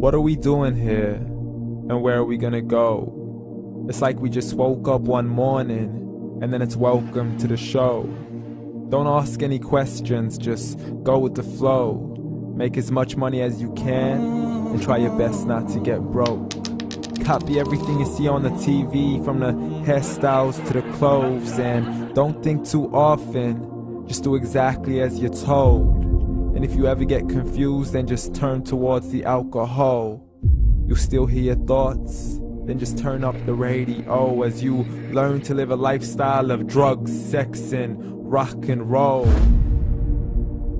What are we doing here? And where are we gonna go? It's like we just woke up one morning and then it's welcome to the show. Don't ask any questions, just go with the flow. Make as much money as you can and try your best not to get broke. Copy everything you see on the TV, from the hairstyles to the clothes, and don't think too often, just do exactly as you're told. And if you ever get confused, then just turn towards the alcohol. You'll still hear your thoughts, then just turn up the radio as you learn to live a lifestyle of drugs, sex, and rock and roll.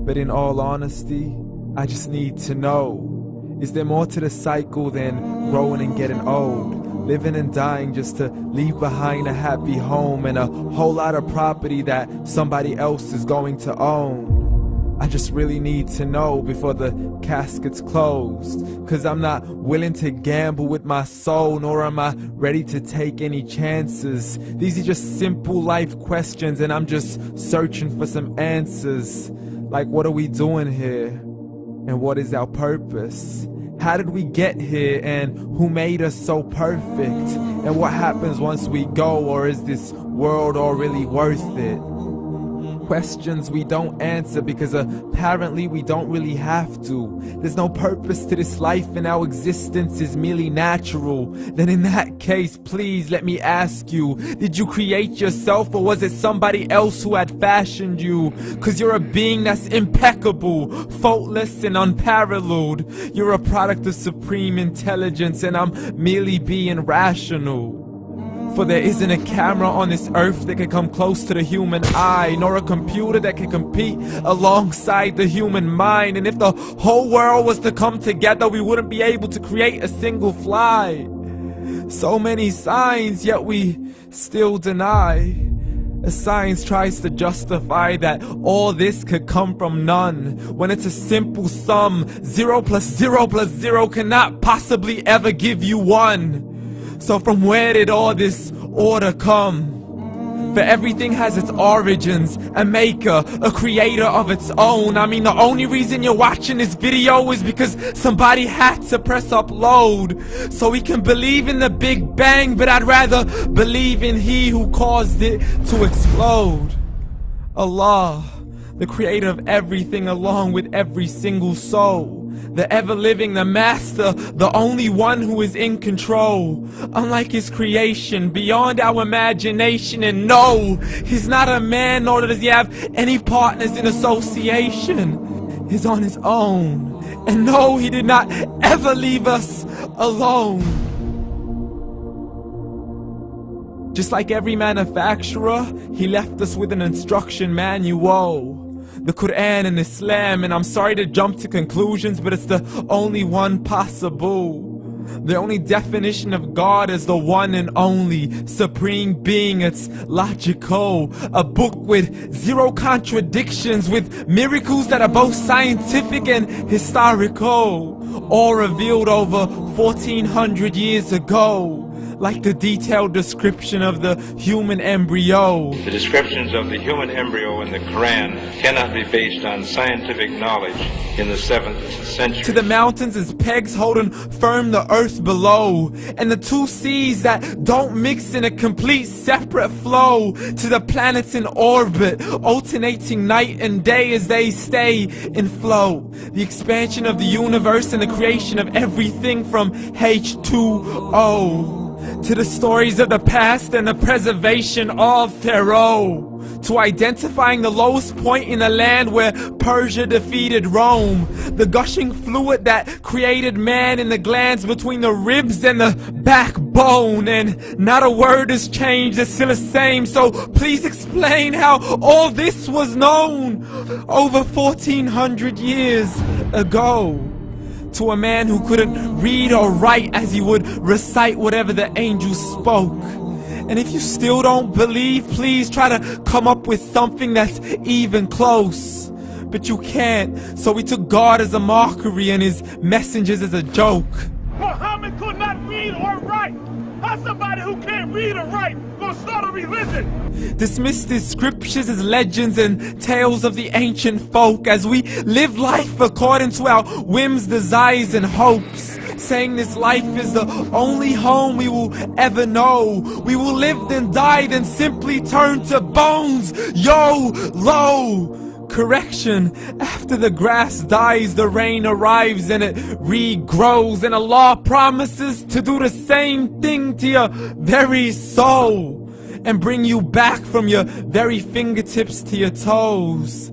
But in all honesty, I just need to know, is there more to the cycle than growing and getting old? Living and dying just to leave behind a happy home and a whole lot of property that somebody else is going to own. I just really need to know before the casket's closed, 'cause I'm not willing to gamble with my soul, nor am I ready to take any chances. These are just simple life questions and I'm just searching for some answers. Like, what are we doing here? And what is our purpose? How did we get here, and who made us so perfect? And what happens once we go, or is this world all really worth it? Questions we don't answer because apparently we don't really have to. There's no purpose to this life and our existence is merely natural. Then in that case, please let me ask you, did you create yourself, or was it somebody else who had fashioned you? 'Cause you're a being that's impeccable, faultless and unparalleled. You're a product of supreme intelligence and I'm merely being rational. For there isn't a camera on this earth that can come close to the human eye, nor a computer that can compete alongside the human mind. And if the whole world was to come together, we wouldn't be able to create a single fly. So many signs, yet we still deny. As science tries to justify that all this could come from none, when it's a simple sum. 0 plus 0 plus 0 cannot possibly ever give you 1. So from where did all this order come? For everything has its origins, a maker, a creator of its own. I mean, the only reason you're watching this video is because somebody had to press upload. So we can believe in the Big Bang, but I'd rather believe in He who caused it to explode. Allah, the creator of everything along with every single soul. The ever-living, the master, the only one who is in control. Unlike his creation, beyond our imagination. And no, he's not a man, nor does he have any partners in association. He's on his own. And no, he did not ever leave us alone. Just like every manufacturer, he left us with an instruction manual. The Quran and Islam, and I'm sorry to jump to conclusions, but it's the only one possible. The only definition of God is the one and only supreme being. It's logical, a book with 0 contradictions, with miracles that are both scientific and historical, all revealed over 1400 years ago. Like the detailed description of the human embryo. The descriptions of the human embryo in the Quran cannot be based on scientific knowledge in the 7th century. To the mountains as pegs holding firm the earth below, and the 2 seas that don't mix in a complete separate flow. To the planets in orbit, alternating night and day as they stay in flow. The expansion of the universe and the creation of everything from H2O. To the stories of the past and the preservation of Pharaoh. To identifying the lowest point in the land where Persia defeated Rome. The gushing fluid that created man in the glands between the ribs and the backbone. And not a word has changed, it's still the same. So please explain how all this was known over 1400 years ago. To a man who couldn't read or write, as he would recite whatever the angels spoke. And if you still don't believe, please try to come up with something that's even close. But you can't, so we took God as a mockery and his messengers as a joke. Muhammad could not read or write. How's somebody who can't read or write gonna start a religion? Dismiss these scriptures as legends and tales of the ancient folk, as we live life according to our whims, desires, and hopes. saying this life is the only home we will ever know. We will live then die, then simply turn to bones. YOLO! Correction, after the grass dies, the rain arrives and it regrows, and Allah promises to do the same thing to your very soul and bring you back from your very fingertips to your toes,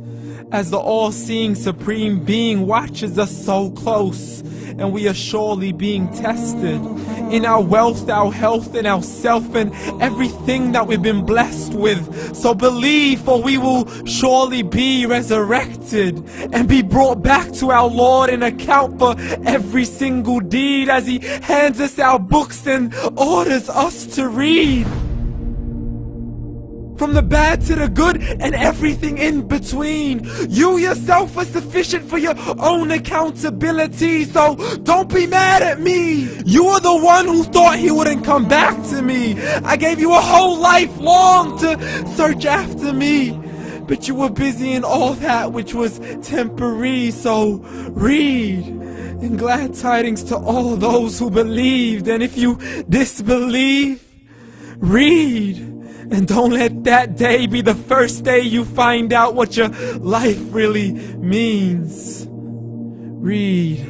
as the all-seeing supreme being watches us so close, and we are surely being tested in our wealth, our health, and our self, and everything that we've been blessed with. So believe, for we will surely be resurrected and be brought back to our Lord and account for every single deed, as He hands us our books and orders us to read. From the bad to the good and everything in between. You yourself are sufficient for your own accountability, so don't be mad at me. You are the one who thought He wouldn't come back to me. I gave you a whole life long to search after me, but you were busy in all that which was temporary. So read, and glad tidings to all those who believed. And if you disbelieve, read. And don't let that day be the first day you find out what your life really means. Read.